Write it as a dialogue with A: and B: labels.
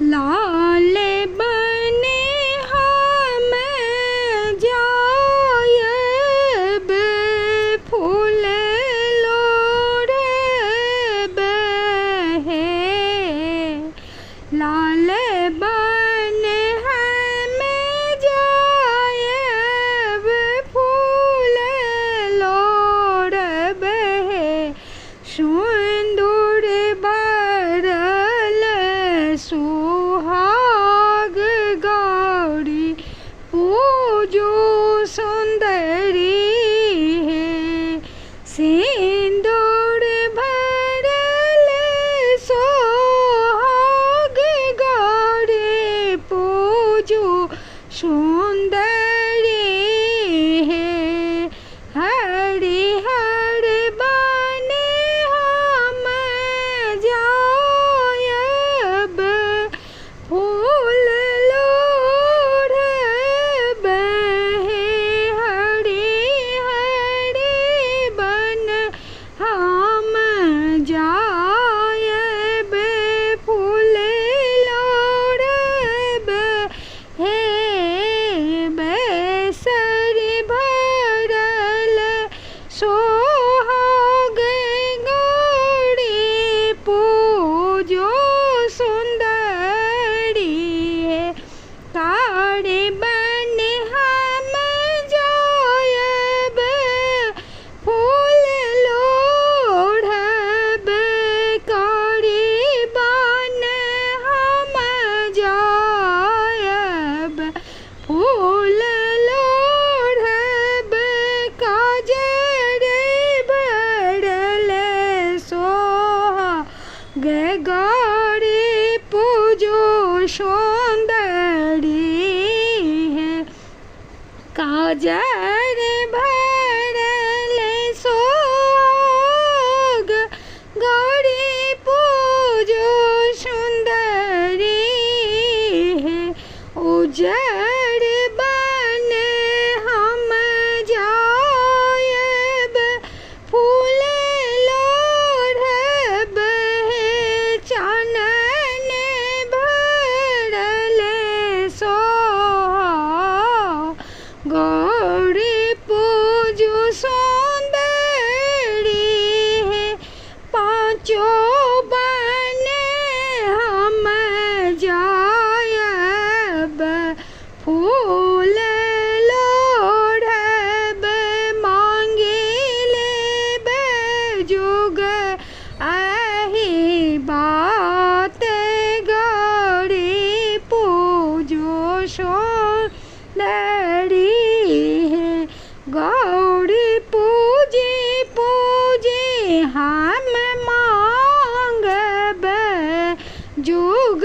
A: लाल बने हम जायब फूल लोढ़ब हे। लाल बन हम जायब फूल लोढ़ब हे। सिंदूर भरल सुहाग गौरी पूजू सुंदरी है। सिंदूर भरल सुहाग गौरी पूजू सुंदरी है। हरिहर बने हम जायब फूल लोढ़ब हे। हरिहर बन हम जायब फूल लोढ़ब हे। बेसर भरल सोहाग गौरी पूजो सुंदरी है। कारे बन हम जायब फूल लोढ़ब। कारे बन हम जायब फूल लोढ़ब। काजर भरल सोहाग गौरी पूजो सुंदरी है। काजर भरल सोहाग गौरी पूजो सुंदरी है। उजर बन हम जायब फूल लोढ़ब हे। चानन भरल सोहाग गौरी पूजो सुंदरी है। पाँचों बन हम जायब फूल लोढ़ब। मांगिले जुग आही बात गौरी पूजो सुंदरी है। गौरी पूजी पूजी हम मांगब जुग